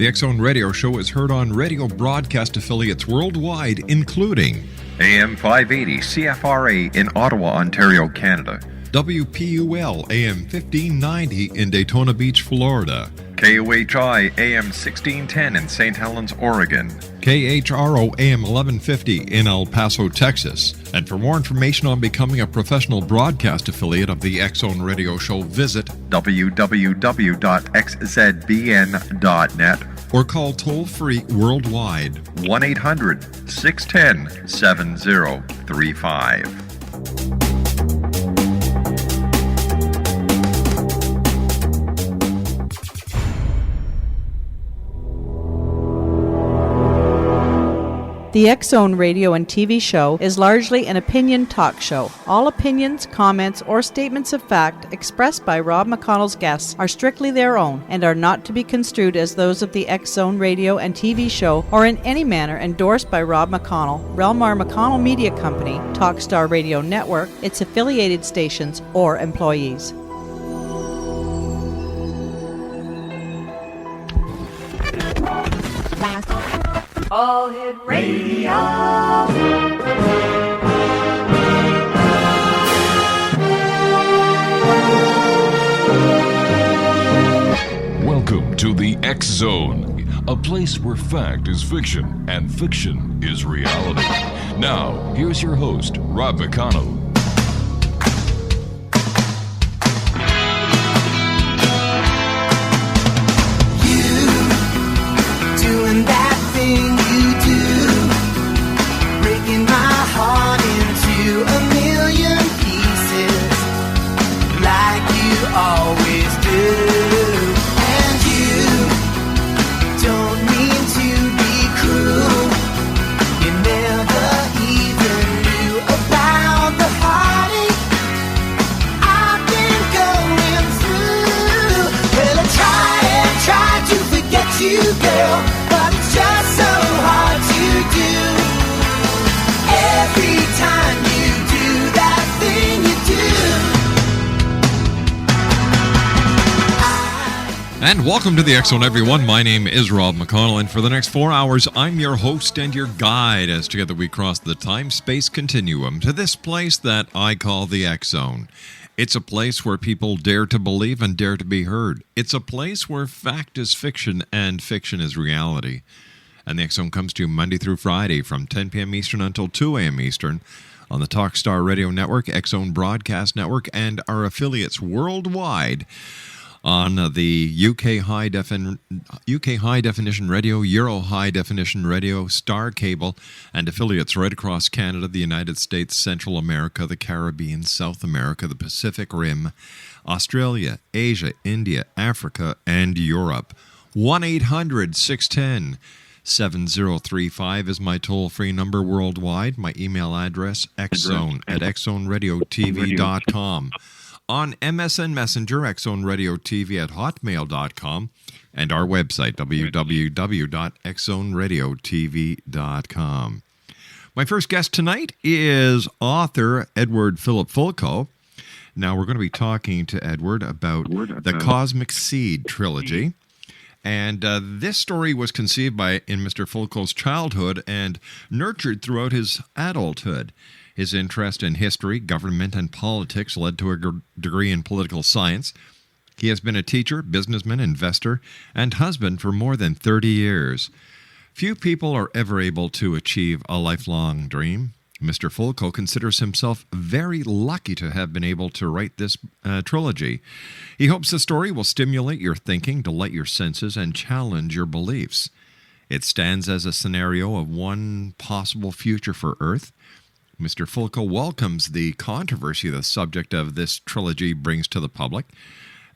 The X Zone Radio Show is heard on radio broadcast affiliates worldwide, including AM 580 CFRA in Ottawa, Ontario, Canada. WPUL AM 1590 in Daytona Beach, Florida. KOHI AM 1610 in St. Helens, Oregon. KHRO AM 1150 in El Paso, Texas. And for more information on becoming a professional broadcast affiliate of the X Zone Radio Show, visit www.xzbn.net or call toll-free worldwide 1-800-610-7035. The X Zone radio and TV show is largely an opinion talk show. All opinions, comments, or statements of fact expressed by Rob McConnell's guests are strictly their own and are not to be construed as those of the X Zone radio and TV show or in any manner endorsed by Rob McConnell, Relmar McConnell Media Company, Talkstar Radio Network, its affiliated stations, or employees. All Hit Radio. Welcome to the X Zone, a place where fact is fiction and fiction is reality. Now, here's your host, Rob McConnell. Doing that thing you do, breaking my heart into a million pieces, like you always do. And you don't mean to be cruel, you never even knew about the heartache I've been going through. Well, I try to forget you, girl, but it's just so hard to do. Every time you do that thing you do. And welcome to the X Zone, everyone. My name is Rob McConnell, and for the next 4 hours, I'm your host and your guide as together we cross the time-space continuum to this place that I call the X Zone. It's a place where people dare to believe and dare to be heard. It's a place where fact is fiction and fiction is reality. And the X Zone comes to you Monday through Friday from 10 p.m. Eastern until 2 a.m. Eastern on the Talkstar Radio Network, X Zone Broadcast Network, and our affiliates worldwide on the UK High Definition Radio, Euro High Definition Radio, Star Cable, and affiliates right across Canada, the United States, Central America, the Caribbean, South America, the Pacific Rim, Australia, Asia, India, Africa, and Europe. 1-800-610-7035 is my toll-free number worldwide. My email address, xzone@xzoneradiotv.com. On MSN Messenger, xzoneradiotv@hotmail.com, and our website, www.xzoneradiotv.com. My first guest tonight is author Edward Philip Fulco. Now, we're going to be talking to Edward about the Cosmic Seed trilogy. And this story was conceived in Mr. Fulco's childhood and nurtured throughout his adulthood. His interest in history, government, and politics led to a degree in political science. He has been a teacher, businessman, investor, and husband for more than 30 years. Few people are ever able to achieve a lifelong dream. Mr. Fulco considers himself very lucky to have been able to write this trilogy. He hopes the story will stimulate your thinking, delight your senses, and challenge your beliefs. It stands as a scenario of one possible future for Earth. Mr. Fulco welcomes the controversy the subject of this trilogy brings to the public.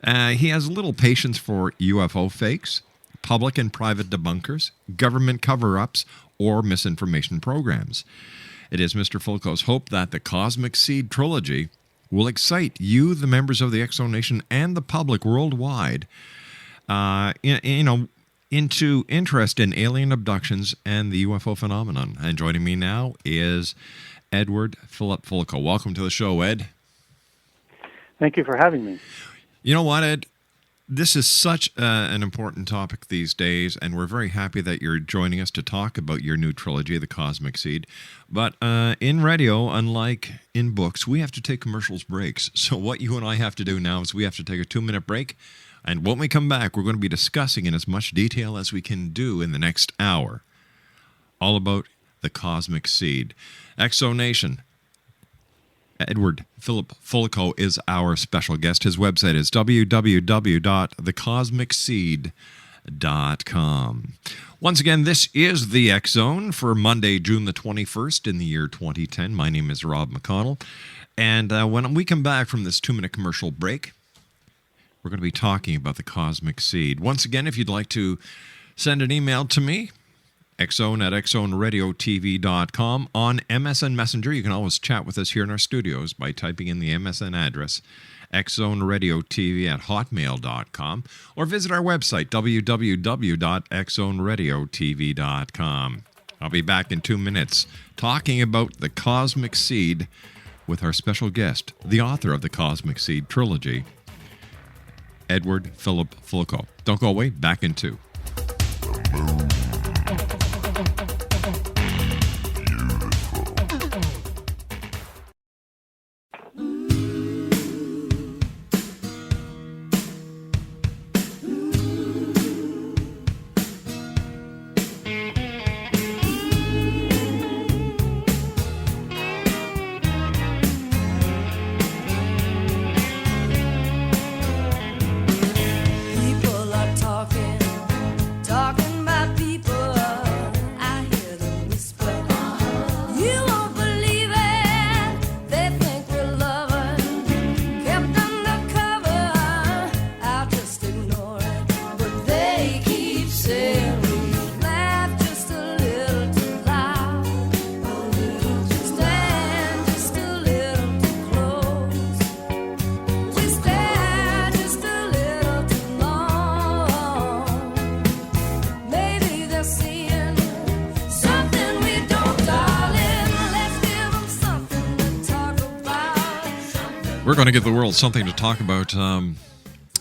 He has little patience for UFO fakes, public and private debunkers, government cover-ups, or misinformation programs. It is Mr. Fulco's hope that the Cosmic Seed trilogy will excite you, the members of the X Zone Nation, and the public worldwide, into interest in alien abductions and the UFO phenomenon. And joining me now is Edward Philip Fulco. Welcome to the show, Ed. Thank you for having me. You know what, Ed? This is such an important topic these days, and we're very happy that you're joining us to talk about your new trilogy, The Cosmic Seed. But in radio, unlike in books, we have to take commercials breaks. So what you and I have to do now is we have to take a 2-minute break, and when we come back, we're going to be discussing in as much detail as we can do in the next hour all about The Cosmic Seed. Exonation. Edward Fulco is our special guest. His website is www.thecosmicseed.com. Once again, this is the X Zone for Monday, June the 21st in the year 2010. My name is Rob McConnell. And when we come back from this 2-minute commercial break, we're going to be talking about the Cosmic Seed. Once again, if you'd like to send an email to me, xzone@xzoneradiotv.com. On MSN Messenger, you can always chat with us here in our studios by typing in the MSN address, xzoneradiotv@hotmail.com, or visit our website, www.xzoneradiotv.com. I'll be back in 2 minutes talking about The Cosmic Seed with our special guest, the author of the Cosmic Seed trilogy, Edward Philip Fulco. Don't go away, back in 2. People are talking about people. I hear them whisper. You won't believe it. They think we're lovers, kept undercover. I'll just ignore it, but they keep saying we laugh just a little too loud, stand just a little too close. We stare just a little too long. Maybe they're seeing something we don't, darling. Let's give them something to talk about. We're going to give the world something to talk about.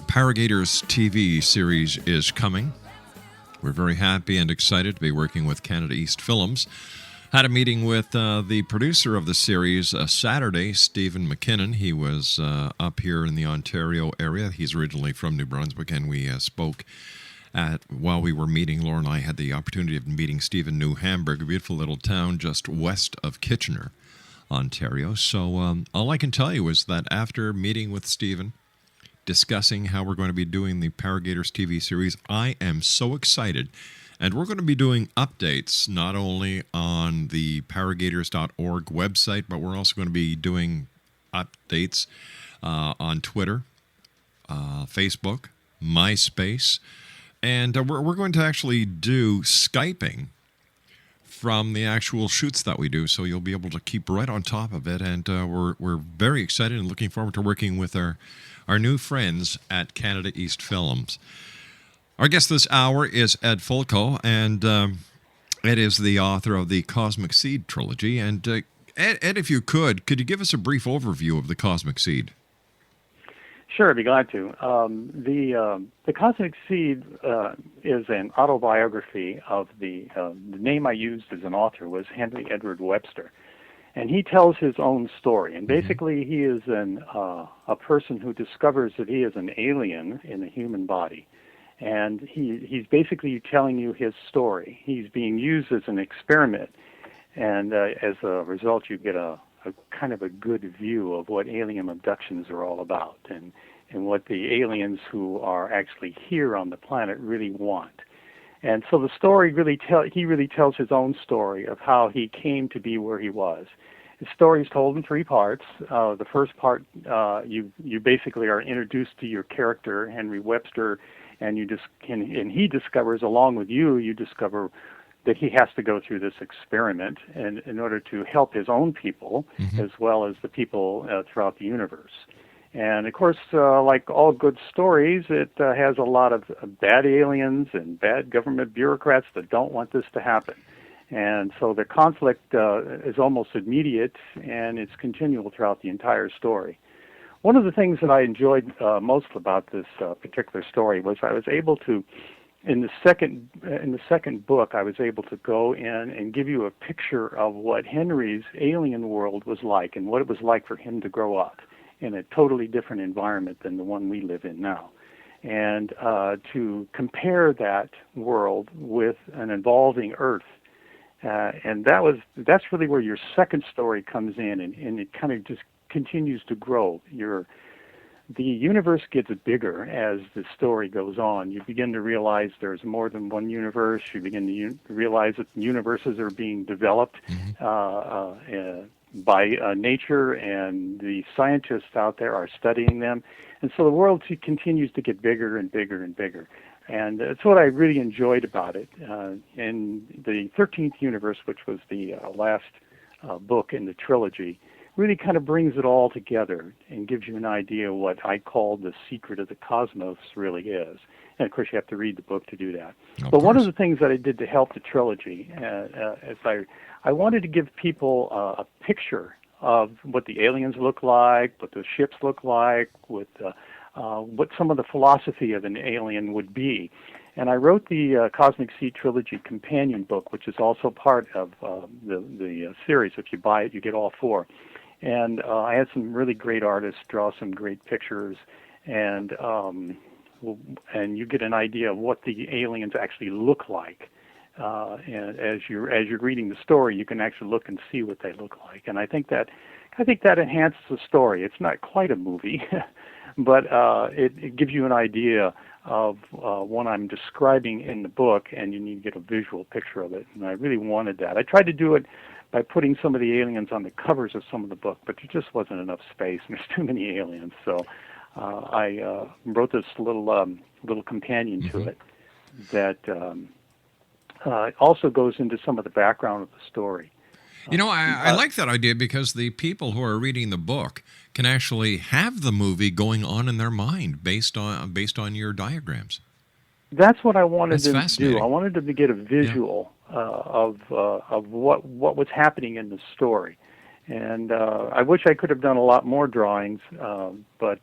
Paragators TV series is coming. We're very happy and excited to be working with Canada East Films. Had a meeting with the producer of the series Saturday, Stephen McKinnon. He was up here in the Ontario area. He's originally from New Brunswick, and we spoke while we were meeting. Laura and I had the opportunity of meeting Steve in New Hamburg, a beautiful little town just west of Kitchener, Ontario. So all I can tell you is that after meeting with Stephen, discussing how we're going to be doing the Paragators TV series, I am so excited. And we're going to be doing updates not only on the paragators.org website, but we're also going to be doing updates on Twitter, Facebook, MySpace, and we're going to actually do Skyping from the actual shoots that we do, so you'll be able to keep right on top of it. And we're very excited and looking forward to working with our new friends at Canada East Films. Our guest this hour is Ed Fulco, and Ed is the author of the Cosmic Seed trilogy. And Ed, if you could you give us a brief overview of the Cosmic Seed? Sure, I'd be glad to. The Cosmic Seed is an autobiography of the name I used as an author was Henry Edward Webster, and he tells his own story. And basically, he is a person who discovers that he is an alien in a human body, and he's basically telling you his story. He's being used as an experiment, and as a result, you get a kind of a good view of what alien abductions are all about, and what the aliens who are actually here on the planet really want. And so the story he really tells his own story of how he came to be where he was. His story is told in 3 parts. The first part, you basically are introduced to your character, Henry Webster, and he discovers, along with you discover that he has to go through this experiment in order to help his own people as well as the people throughout the universe. And of course, like all good stories, it has a lot of bad aliens and bad government bureaucrats that don't want this to happen. And so the conflict is almost immediate, and it's continual throughout the entire story. one of the things that I enjoyed most about this particular story was I was able to, in the second book, I was able to go in and give you a picture of what Henry's alien world was like and what it was like for him to grow up in a totally different environment than the one we live in now. And to compare that world with an evolving Earth. And that's really where your second story comes in, and it kind of just continues to grow. The universe gets bigger as the story goes on. You begin to realize there's more than one universe. You begin to realize that universes are being developed by nature, and the scientists out there are studying them. And so the world continues to get bigger and bigger and bigger. And that's what I really enjoyed about it. In the 13th universe, which was the last book in the trilogy, really kind of brings it all together and gives you an idea of what I call the secret of the cosmos really is. And of course, you have to read the book to do that. But one of the things that I did to help the trilogy is I wanted to give people a picture of what the aliens look like, what the ships look like, what some of the philosophy of an alien would be. And I wrote the Cosmic Seed Trilogy companion book, which is also part of the series. If you buy it, you get all four. And I had some really great artists draw some great pictures, and you get an idea of what the aliens actually look like. And as you're reading the story, you can actually look and see what they look like. And I think that enhances the story. It's not quite a movie, but it gives you an idea of what I'm describing in the book, and you need to get a visual picture of it. And I really wanted that. I tried to do it by putting some of the aliens on the covers of some of the book, but there just wasn't enough space, and there's too many aliens. So I wrote this little companion to it that also goes into some of the background of the story. You know, I like that idea because the people who are reading the book can actually have the movie going on in their mind based on your diagrams. That's what I wanted them to do. I wanted them to get a visual of what was happening in the story, and I wish I could have done a lot more drawings, but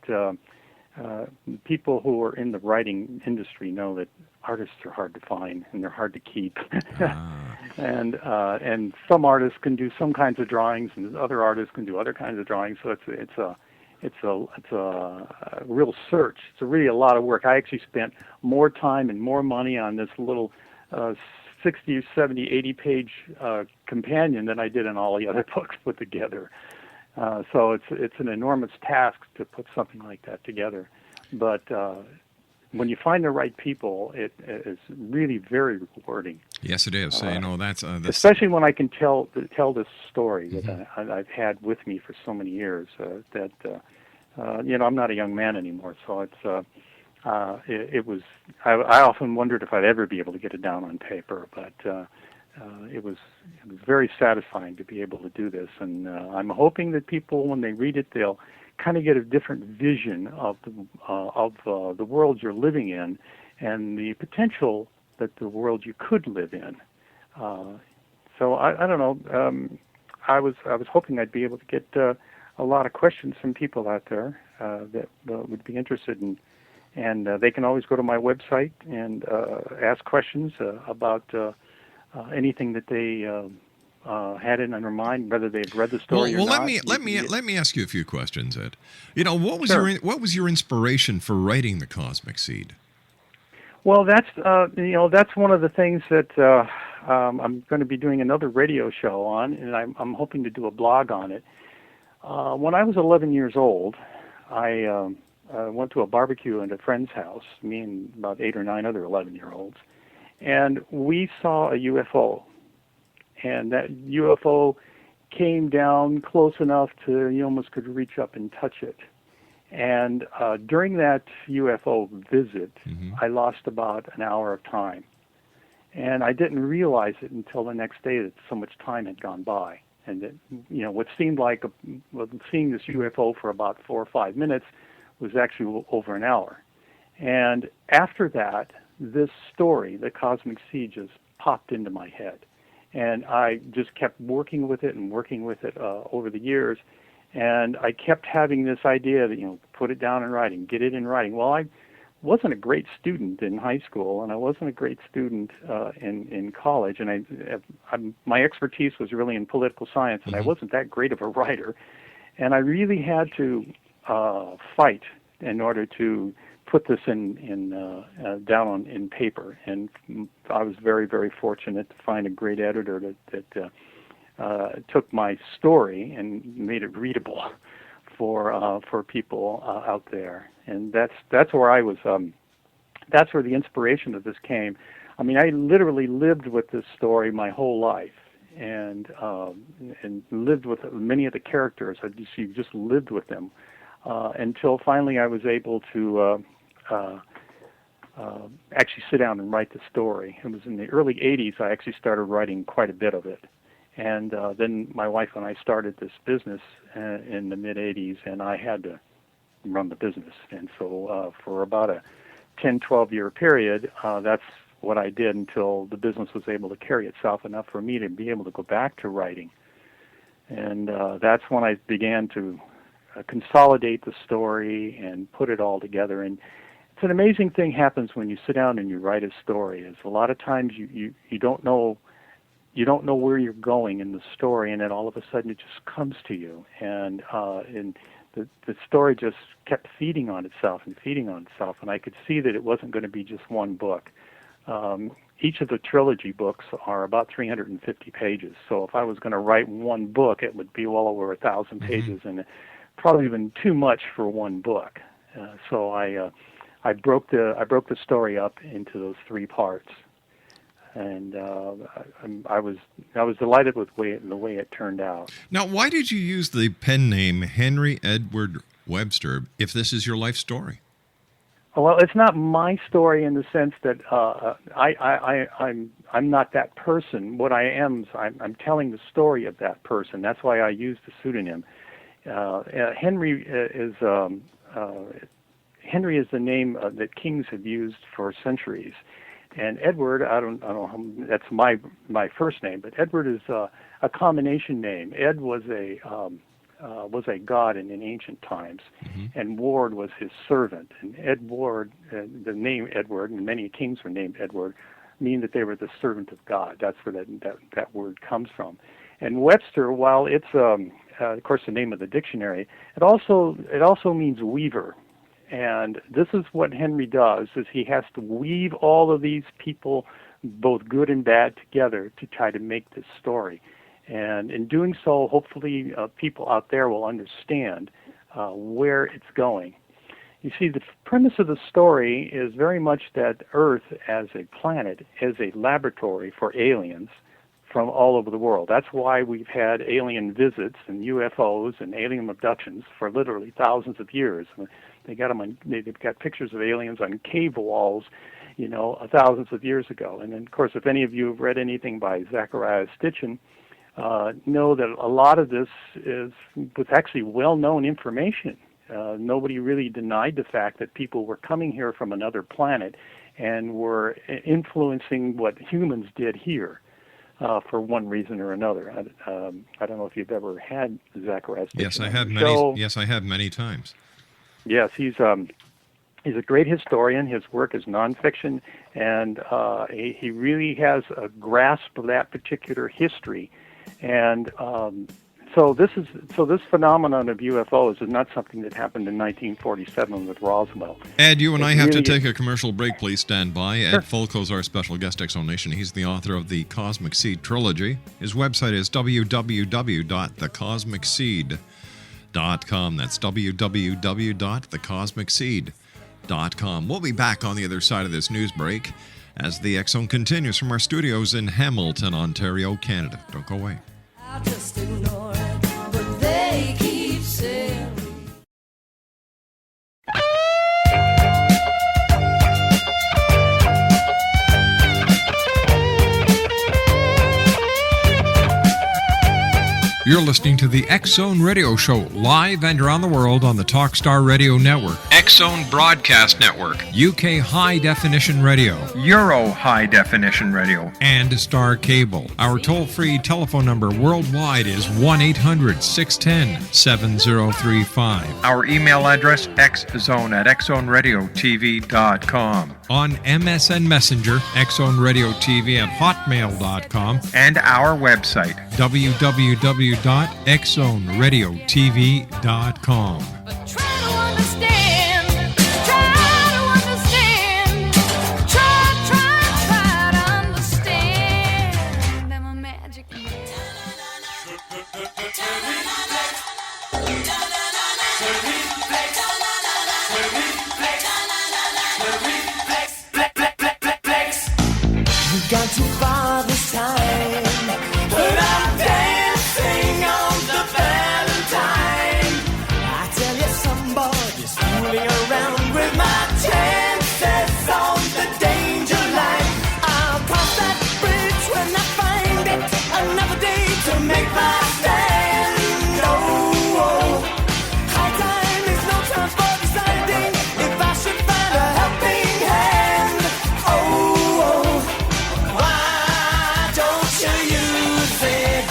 people who are in the writing industry know that artists are hard to find and they're hard to keep. And some artists can do some kinds of drawings, and other artists can do other kinds of drawings. So it's a real search. It's really a lot of work. I actually spent more time and more money on this little 60, 70, 80-page companion than I did in all the other books put together. So it's an enormous task to put something like that together. But when you find the right people, it is really very rewarding. Yes, it is. That's especially when I can tell this story that I've had with me for so many years. I'm not a young man anymore, so it's it was. I often wondered if I'd ever be able to get it down on paper, but it was very satisfying to be able to do this, and I'm hoping that people, when they read it, they'll kind of get a different vision of the world you're living in, and the potential that the world you could live in. So I don't know. I was hoping I'd be able to get a lot of questions from people out there that would be interested in, and they can always go to my website and ask questions about anything that they had it on their mind, whether they've read the story or not. Let me ask you a few questions, Ed. What was your inspiration for writing the Cosmic Seed? Well, that's one of the things that I'm going to be doing another radio show on, and I'm hoping to do a blog on it. When I was 11 years old, I went to a barbecue at a friend's house, me and about 8 or 9 other 11-year-olds, and we saw a UFO. And that UFO came down close enough to you almost could reach up and touch it. And during that UFO visit, I lost about an hour of time. And I didn't realize it until the next day that so much time had gone by. And that, what seemed like seeing this UFO for about 4 or 5 minutes was actually over an hour. And after that, this story, the Cosmic Seed, just popped into my head. And I just kept working with it over the years. And I kept having this idea that, put it down in writing, get it in writing. Well, I wasn't a great student in high school, and I wasn't a great student in college, and my expertise was really in political science, and I wasn't that great of a writer. And I really had to fight in order to put this down in paper. And I was very, very fortunate to find a great editor that took my story and made it readable for people out there. And that's where I was. That's where the inspiration of this came. I mean, I literally lived with this story my whole life, and lived with many of the characters. You just lived with them until finally I was able to actually sit down and write the story. It was in the early '80s I actually started writing quite a bit of it. And then my wife and I started this business in the mid-'80s, and I had to run the business. And so for about a 10, 12-year period, that's what I did until the business was able to carry itself enough for me to be able to go back to writing. And that's when I began to consolidate the story and put it all together. And it's an amazing thing happens when you sit down and you write a story. Is a lot of times you don't know where you're going in the story, and then all of a sudden it just comes to you. And the story just kept feeding on itself, and I could see that it wasn't going to be just one book. Each of the trilogy books are about 350 pages. So if I was going to write one book, it would be well over 1,000 pages, and probably even too much for one book. So I broke the story up into those three parts. And I was delighted with the way it turned out. Now, why did you use the pen name Henry Edward Webster if this is your life story? Well, it's not my story in the sense that I'm not that person. What I am is I'm telling the story of that person. That's why I used the pseudonym. Henry is the name that kings have used for centuries. And Edward, I don't know, that's my first name, but Edward is a combination name. Ed was a god in ancient times, and Ward was his servant. And Edward, the name Edward, and many kings were named Edward, mean that they were the servant of God. That's where that word comes from. And Webster, while it's of course the name of the dictionary, it also means weaver. And this is what Henry does, is he has to weave all of these people, both good and bad, together to try to make this story. And in doing so, hopefully people out there will understand where it's going. You see, the premise of the story is very much that Earth as a planet is a laboratory for aliens from all over the world. That's why we've had alien visits and UFOs and alien abductions for literally thousands of years. They've got pictures of aliens on cave walls, thousands of years ago. And then, of course, if any of you have read anything by Zachariah Stitchin, know that a lot of this was actually well-known information. Nobody really denied the fact that people were coming here from another planet and were influencing what humans did here. For one reason or another. I don't know if you've ever had Zacharias. Yes, I have many times. Yes, he's a great historian. His work is nonfiction, and he really has a grasp of that particular history. And so this phenomenon of UFOs is not something that happened in 1947 with Roswell. Ed, you and I have to take a commercial break. Please stand by. Ed Fulco is our special guest Exonation. He's the author of the Cosmic Seed trilogy. His website is www.thecosmicseed.com. That's www.thecosmicseed.com. We'll be back on the other side of this news break as the X Zone continues from our studios in Hamilton, Ontario, Canada. Don't go away. I'll just ignore it, but they keep saying. You're listening to the X Zone Radio Show, live and around the world on the Talkstar Radio Network. X-Zone Broadcast Network, UK High Definition Radio, Euro High Definition Radio, and Star Cable. Our toll-free telephone number worldwide is 1-800-610-7035. Our email address, xzone@xzoneradiotv.com. On MSN Messenger, xzoneradiotv@hotmail.com, And our website, www.xzoneradiotv.com. But try to understand, try to understand, try to understand. I'm a magic man. We've gone too far this time, but I'm dancing on the Valentine. I tell you, somebody's fooling around with my chances on the danger line. I'll cross that bridge when I find it. Another day to make my stand. Oh, oh. High time is no time for deciding if I should find a helping hand. Oh, oh. Why don't you use it?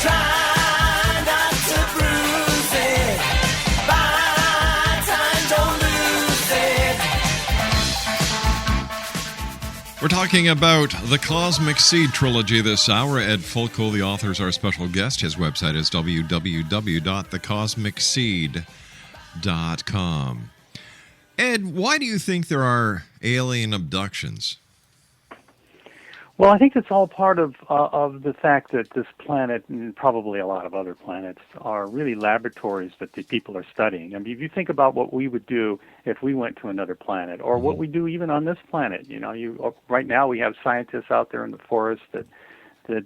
Try not to bruise it. Buy time, don't lose it. We're talking about the Cosmic Seed trilogy this hour. Ed Fulco, the author, is our special guest. His website is www.thecosmicseed.com. Ed, why do you think there are alien abductions? Well, I think it's all part of the fact that this planet, and probably a lot of other planets, are really laboratories that the people are studying. I mean, if you think about what we would do if we went to another planet, or what we do even on this planet, you know, right now we have scientists out there in the forest that they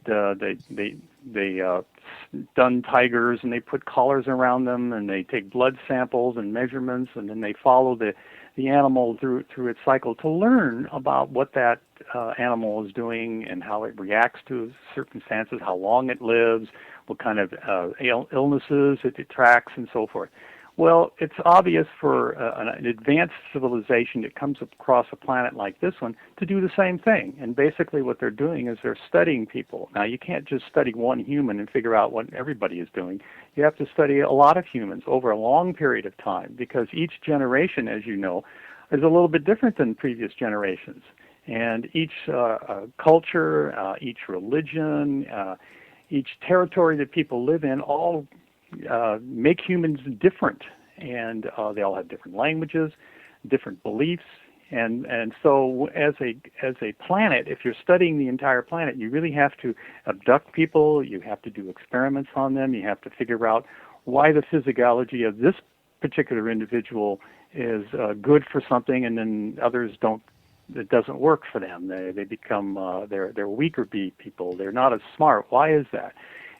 stun tigers, and they put collars around them, and they take blood samples and measurements, and then they follow the animal through its cycle to learn about what that animal is doing and how it reacts to circumstances, how long it lives, what kind of illnesses it attracts, and so forth. Well, it's obvious for an advanced civilization that comes across a planet like this one to do the same thing. And basically what they're doing is they're studying people. Now, you can't just study one human and figure out what everybody is doing. You have to study a lot of humans over a long period of time, because each generation, as you know, is a little bit different than previous generations. And each culture, each religion, each territory that people live in all make humans different, and they all have different languages, different beliefs, and so as a planet, if you're studying the entire planet, you really have to abduct people, you have to do experiments on them, you have to figure out why the physiology of this particular individual is good for something, and then others don't. It doesn't work for them. They become they're weaker people. They're not as smart. Why is that?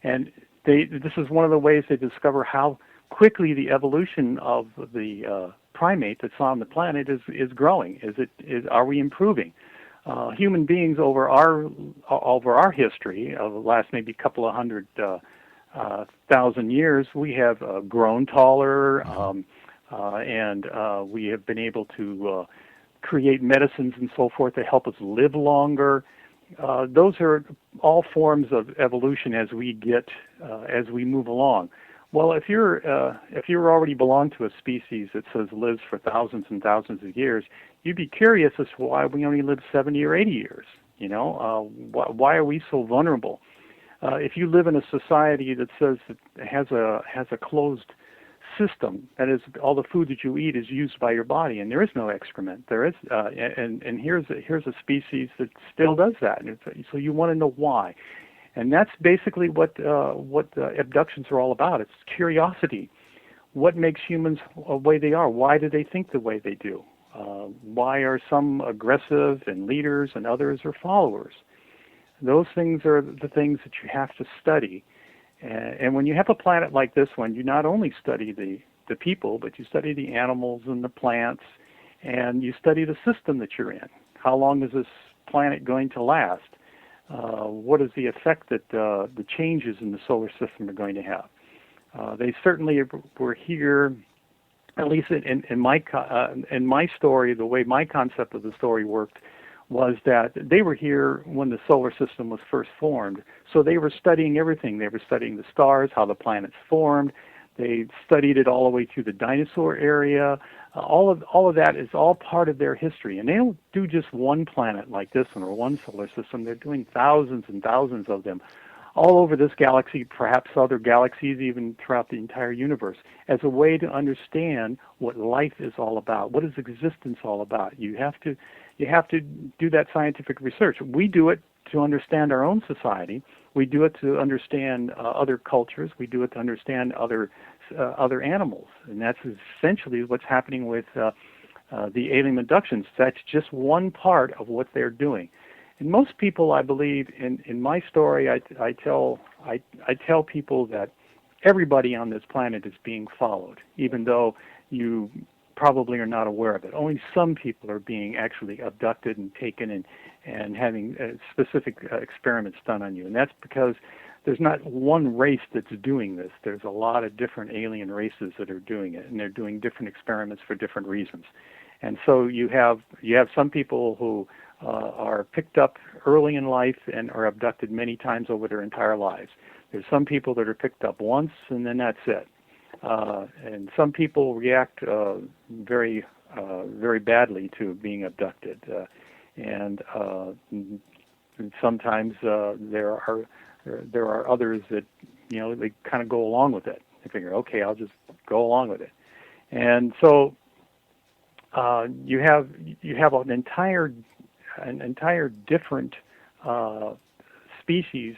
And this is one of the ways they discover how quickly the evolution of the primate that's on the planet is growing. Are we improving? Human beings over our history of the last maybe couple of hundred thousand years, we have grown taller, and we have been able to create medicines and so forth to help us live longer. Those are all forms of evolution as we move along. Well, if you already belong to a species that says lives for thousands and thousands of years, you'd be curious as to why we only live 70 or 80 years. You know, why are we so vulnerable? If you live in a society that says that has a closed system, that is, all the food that you eat is used by your body, and there is no excrement. There is, and here's a species that still does that. And so you want to know why, and that's basically what abductions are all about. It's curiosity. What makes humans the way they are? Why do they think the way they do? Why are some aggressive and leaders and others are followers? Those things are the things that you have to study. And when you have a planet like this one, you not only study the people, but you study the animals and the plants, and you study the system that you're in. How long is this planet going to last? What is the effect that the changes in the solar system are going to have? They certainly were here at least in my story, the way my concept of the story worked was that they were here when the solar system was first formed. So they were studying everything. They were studying the stars, how the planets formed. They studied it all the way through the dinosaur area. All of that is all part of their history. And they don't do just one planet like this one or one solar system. They're doing thousands and thousands of them all over this galaxy, perhaps other galaxies, even throughout the entire universe, as a way to understand what life is all about. What is existence all about? You have to do that scientific research. We do it to understand our own society. We do it to understand other cultures. We do it to understand other animals, and that's essentially what's happening with the alien abductions. That's just one part of what they're doing. And most people, I believe, in my story, I tell people that everybody on this planet is being followed, even though you probably are not aware of it. Only some people are being actually abducted and taken and having specific experiments done on you. And that's because there's not one race that's doing this. There's a lot of different alien races that are doing it, and they're doing different experiments for different reasons. And so you have some people who are picked up early in life and are abducted many times over their entire lives. There's some people that are picked up once and then that's it. And some people react very badly to being abducted. And sometimes there are others that, they kind of go along with it. They figure, okay, I'll just go along with it. And so you have an entire different species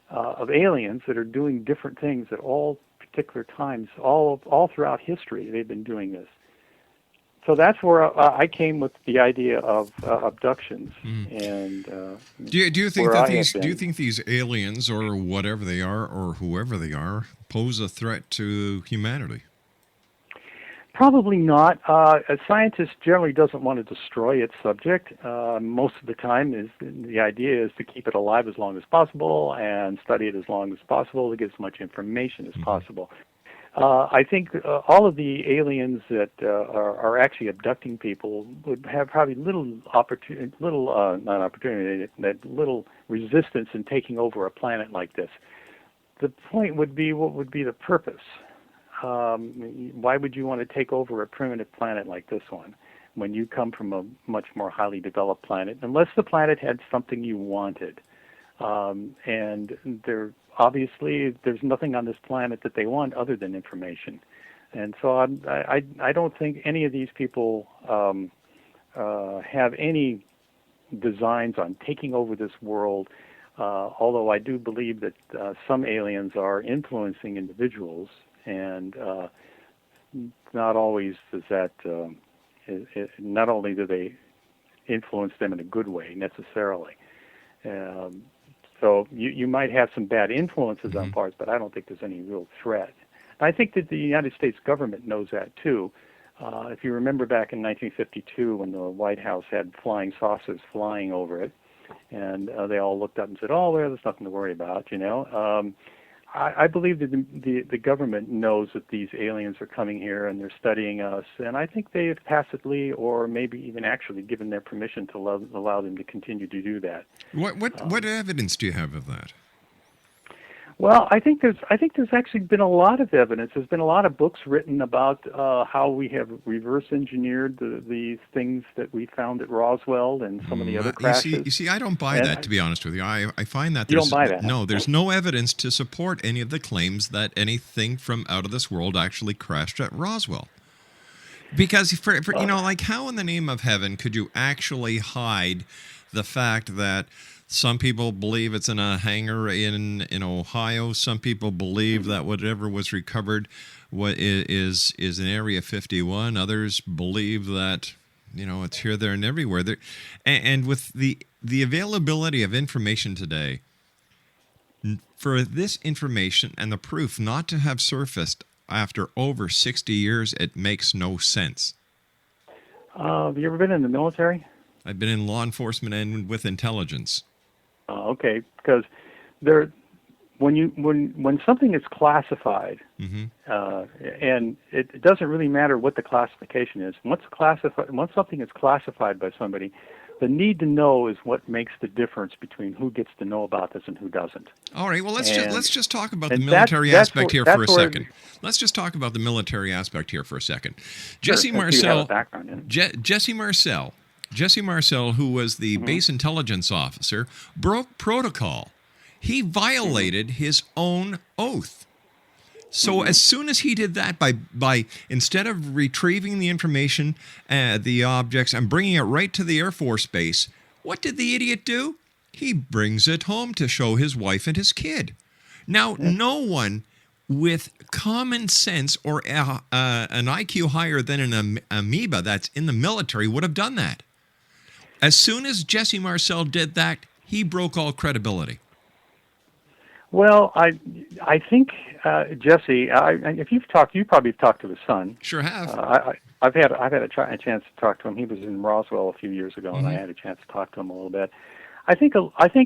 of aliens that are doing different things at all particular times, all throughout history. They've been doing this. So that's where I came with the idea of abductions. And do you think these aliens or whatever they are or whoever they are pose a threat to humanity? Probably not. A scientist generally doesn't want to destroy its subject. Most of the time, the idea is to keep it alive as long as possible and study it as long as possible to get as much information as possible. I think all of the aliens that are actually abducting people would have probably little resistance in taking over a planet like this. The point would be, what would be the purpose? Why would you want to take over a primitive planet like this one when you come from a much more highly developed planet, unless the planet had something you wanted? And there's nothing on this planet that they want other than information. And so I don't think any of these people have any designs on taking over this world, although I do believe that some aliens are influencing individuals. And not always does that. Not only do they influence them in a good way necessarily. So you might have some bad influences on parts, but I don't think there's any real threat. I think that the United States government knows that too. If you remember back in 1952 when the White House had flying saucers flying over it, and they all looked up and said, "Oh, well, there's nothing to worry about," I believe that the government knows that these aliens are coming here and they're studying us, and I think they have tacitly or maybe even actually given their permission to allow them to continue to do that. What evidence do you have of that? Well, I think there's actually been a lot of evidence. There's been a lot of books written about how we have reverse engineered these things that we found at Roswell and some of the other crashes. You see, I don't buy that, to be honest with you. I find that you don't buy that. No, there's no evidence to support any of the claims that anything from out of this world actually crashed at Roswell. Because for like, how in the name of heaven could you actually hide the fact that some people believe it's in a hangar in Ohio. Some people believe that whatever was recovered is in Area 51. Others believe that it's here, there, and everywhere. And with the availability of information today, for this information and the proof not to have surfaced after over 60 years, it makes no sense. Have you ever been in the military? I've been in law enforcement and with intelligence. Okay, because there when something is classified, and it doesn't really matter what the classification is. Once something is classified by somebody, the need to know is what makes the difference between who gets to know about this and who doesn't. All right. Well, let's just talk about the military aspect here for a second. Let's just talk about the military aspect here for a second. Jesse Marcel, Jesse Marcel, who was the base intelligence officer, broke protocol. He violated his own oath. So as soon as he did that, by instead of retrieving the information, the objects, and bringing it right to the Air Force Base, what did the idiot do? He brings it home to show his wife and his kid. Now, no one with common sense or an IQ higher than an amoeba that's in the military would have done that. As soon as Jesse Marcel did that, he broke all credibility. Well, I think Jesse. If you probably talked to his son. Sure have. I've had a chance to talk to him. He was in Roswell a few years ago, and I had a chance to talk to him a little bit. I think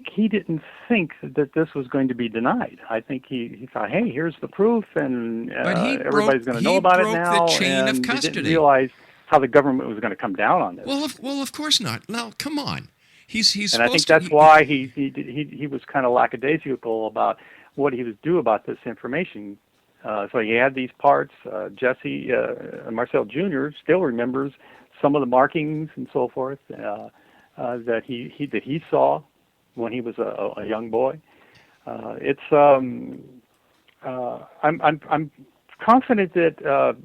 he didn't think that this was going to be denied. I think he thought, hey, here's the proof, and everybody's going to know about it now. The chain and of custody. He didn't realize how the government was going to come down on this. Well, of course not. Now, come on. He's and I think that's why he was kind of lackadaisical about what he would do about this information. So he had these parts. Jesse Marcel Jr. still remembers some of the markings and so forth that he saw when he was a young boy. I'm confident that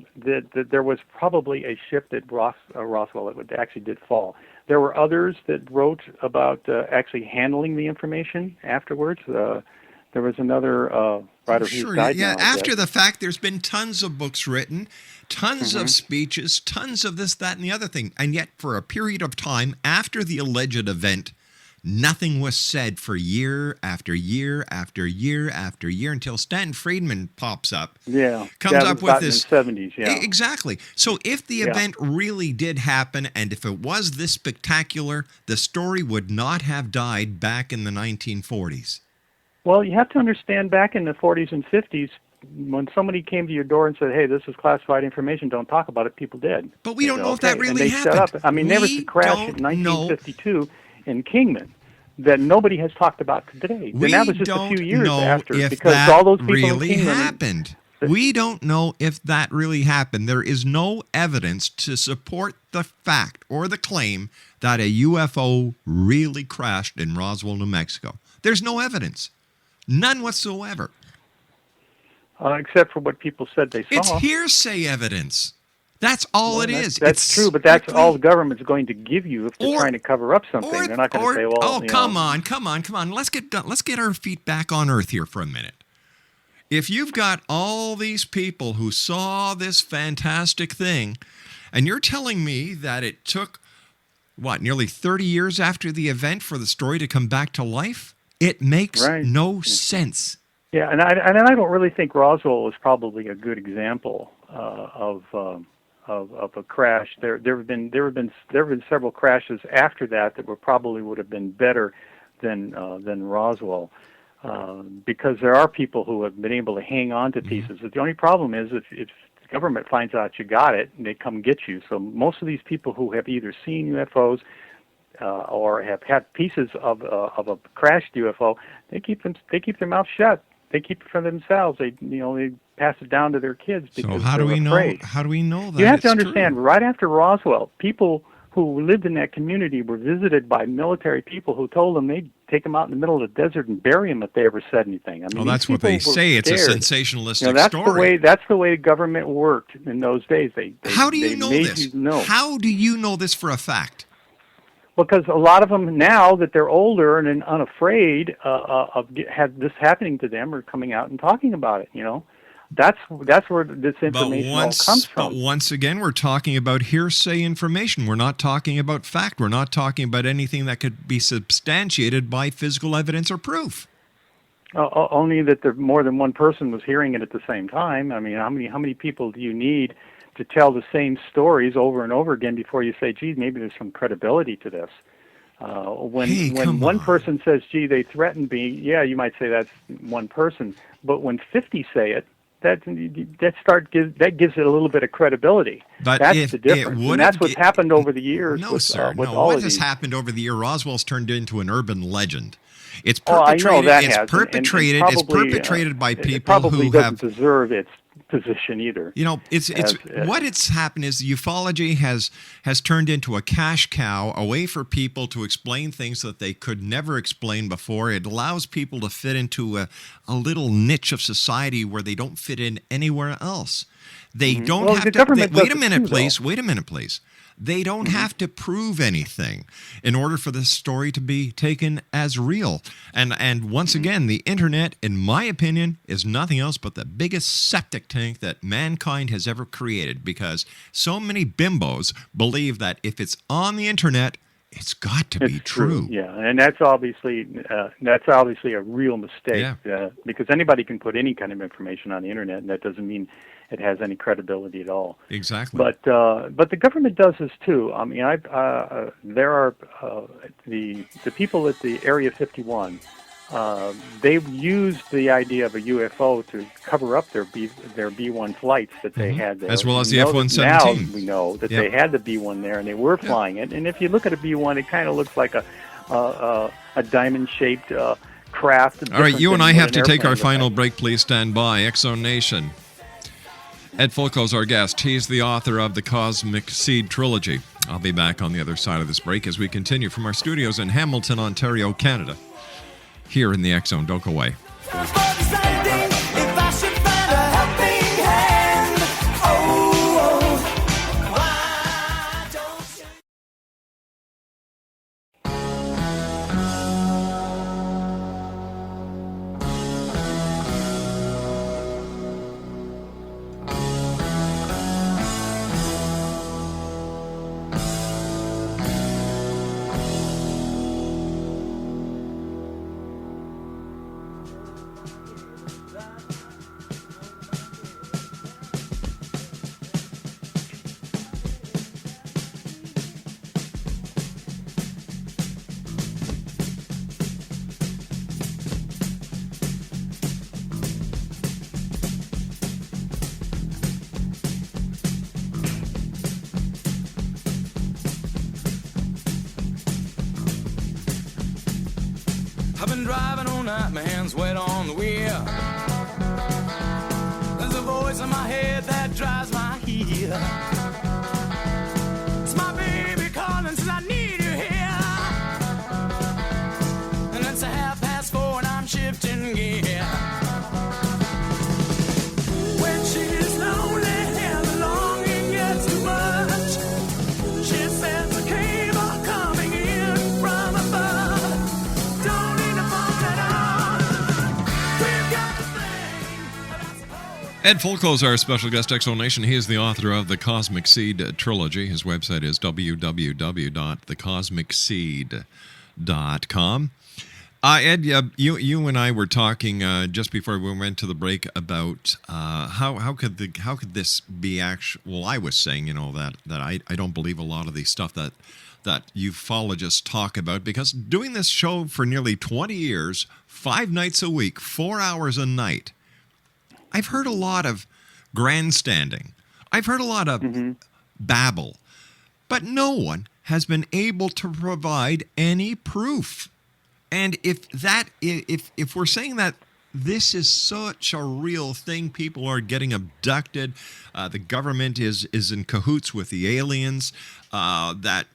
there was probably a ship that Roswell that actually did fall. There were others that wrote about actually handling the information afterwards. There was another writer who died now. After the fact, there's been tons of books written, tons of speeches, tons of this, that, and the other thing. And yet, for a period of time after the alleged event, nothing was said for year after year after year after year until Stanton Friedman pops up. Comes up with this. In the 70s, Exactly. So if the event really did happen, and if it was this spectacular, the story would not have died back in the 1940s. Well, you have to understand, back in the 40s and 50s, when somebody came to your door and said, hey, this is classified information, don't talk about it, people did. But we don't know if that really happened. Shut up. I mean, there was a crash in 1952 in Kingman that nobody has talked about today. And that was just a few years after, because all those people really in Kingman happened. We don't know if that really happened. There is no evidence to support the fact or the claim that a UFO really crashed in Roswell, New Mexico. There's no evidence. None whatsoever. Except for what people said they saw. It's hearsay evidence. That's all it is. That's true, but that's all the government's going to give you if they're trying to cover up something. They're not going to say, well, come on. Let's get our feet back on Earth here for a minute. If you've got all these people who saw this fantastic thing, and you're telling me that it took, nearly 30 years after the event for the story to come back to life? It makes no sense. Yeah, and I don't really think Roswell is probably a good example of a crash. There have been several crashes after that would have been better than Roswell, because there are people who have been able to hang on to pieces. The only problem is if the government finds out you got it, and they come get you. So most of these people who have either seen UFOs or have had pieces of a crashed UFO, they keep their mouth shut. They keep it for themselves. They pass it down to their kids because so how do we afraid. know? How do we know that? You have to understand. True. Right after Roswell, people who lived in that community were visited by military people who told them they'd take them out in the middle of the desert and bury them if they ever said anything. I mean, that's what they say. It's a sensationalistic story. That's the way government worked in those days. How do you know this? How do you know this for a fact? Because a lot of them, now that they're older and unafraid of this happening to them, are coming out and talking about it. That's where this information all comes from. But once again, we're talking about hearsay information. We're not talking about fact. We're not talking about anything that could be substantiated by physical evidence or proof. Only that more than one person was hearing it at the same time. I mean, how many people do you need to tell the same stories over and over again before you say, geez, maybe there's some credibility to this? Come one on. person says, "Gee, they threatened me," yeah, you might say that's one person. But when 50 say it, that gives it a little bit of credibility. But That's if the it difference, would and that's have what's ge- happened over the years. No, with, sir. with No, all what of has these. happened over the year? Roswell's turned into an urban legend. It's Oh, I know perpetrated. that It's has, perpetrated. and It's probably, perpetrated by it people probably who doesn't have. deserve its position either. You know, it's what it's happened is ufology has turned into a cash cow, a way for people to explain things that they could never explain before. It allows people to fit into a little niche of society where they don't fit in anywhere else. They don't Well, have the to. government Wait does a it minute, too, please. though. Wait a minute, please. They don't have to prove anything in order for this story to be taken as real. And once again, the internet, in my opinion, is nothing else but the biggest septic tank that mankind has ever created, because so many bimbos believe that if it's on the internet, it's got to be It's true. Yeah, and that's obviously a real mistake, because anybody can put any kind of information on the internet, and that doesn't mean it has any credibility at all. Exactly. But the government does this too. I mean, there are the people at the Area 51. They've used the idea of a UFO to cover up their B-1 flights that they had there. As well as the Now F-117. we know that Yep. they had the B-1 there, and they were flying it. And if you look at a B-1, it kind of looks like a diamond-shaped craft. All right, you and I have to take our airplane final looks break. Please stand by. Exo Nation. Ed Fulco's our guest. He's the author of the Cosmic Seed trilogy. I'll be back on the other side of this break as we continue from our studios in Hamilton, Ontario, Canada. Here in the X Zone. Don't go away. I've been driving all night, my hands wet on the wheel. There's a voice in my head that drives my heel. It's my baby calling, says I need you here. And it's 4:30 and I'm shifting gear. When she's lonely and the longing gets too much, she sends a cable coming in from above. Don't need to phone at all. We've got the thing, but I suppose. Ed Fulco's our special guest, Exo Nation. He is the author of the Cosmic Seed trilogy. His website is www.thecosmicseed.com. Ed, you and I were talking just before we went to the break about how could this be actual? Well, I was saying, that I don't believe a lot of the stuff that ufologists talk about, because doing this show for nearly 20 years, 5 nights a week, 4 hours a night, I've heard a lot of grandstanding. I've heard a lot of babble, but no one has been able to provide any proof. And if we're saying that this is such a real thing, people are getting abducted, the government is in cahoots with the aliens, that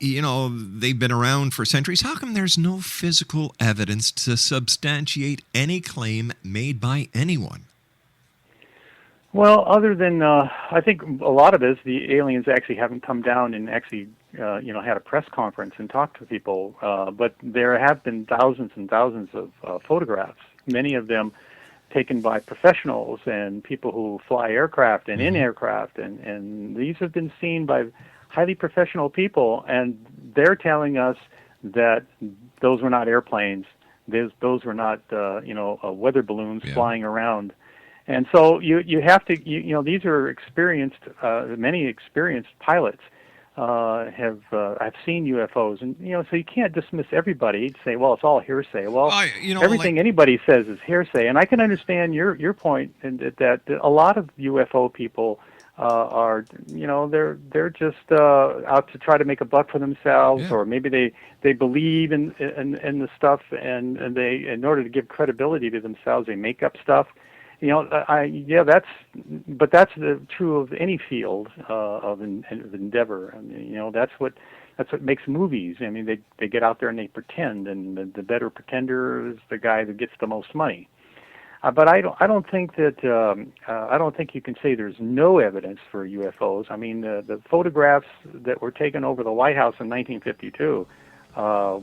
they've been around for centuries, how come there's no physical evidence to substantiate any claim made by anyone? Well, other than I think a lot of it is the aliens actually haven't come down and actually had a press conference and talked to people. But there have been thousands and thousands of photographs, many of them taken by professionals and people who fly aircraft and in aircraft, and these have been seen by highly professional people, and they're telling us that those were not airplanes, those were not weather balloons flying around. And so you have to, these are experienced, many experienced pilots. I've seen UFOs, and so you can't dismiss everybody to say, well, it's all hearsay. Well, everything anybody says is hearsay, and I can understand your point in that a lot of UFO people are they're just out to try to make a buck for themselves, or maybe they believe in the stuff, and they, in order to give credibility to themselves, they make up stuff. That's true of any field of endeavor. I mean, that's what makes movies. I mean, they get out there and they pretend, and the better pretender is the guy that gets the most money. But I don't think you can say there's no evidence for UFOs. I mean, the photographs that were taken over the White House in 1952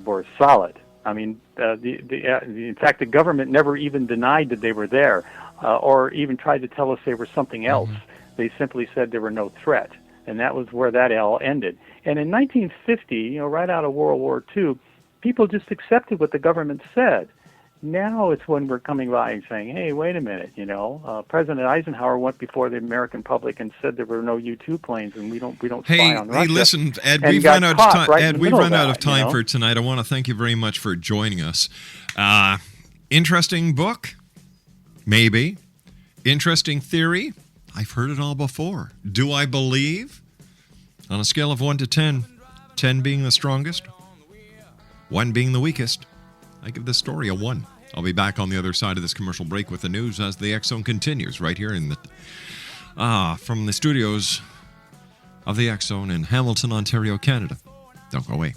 were solid. I mean, in fact, the government never even denied that they were there, or even tried to tell us they were something else. They simply said they were no threat, and that was where that all ended. And in 1950, right out of World War II, people just accepted what the government said. Now it's when we're coming by and saying, hey, wait a minute, President Eisenhower went before the American public and said there were no U-2 planes, and we don't spy on Russia. Hey, listen, Ed, we've run out of time. Ed, we've run out of time for tonight. I want to thank you very much for joining us. Interesting book? Maybe. Interesting theory? I've heard it all before. Do I believe? On a scale of 1 to 10, 10 being the strongest, 1 being the weakest, I give this story a 1. I'll be back on the other side of this commercial break with the news as the X Zone continues right here in from the studios of the X Zone in Hamilton, Ontario, Canada. Don't go away.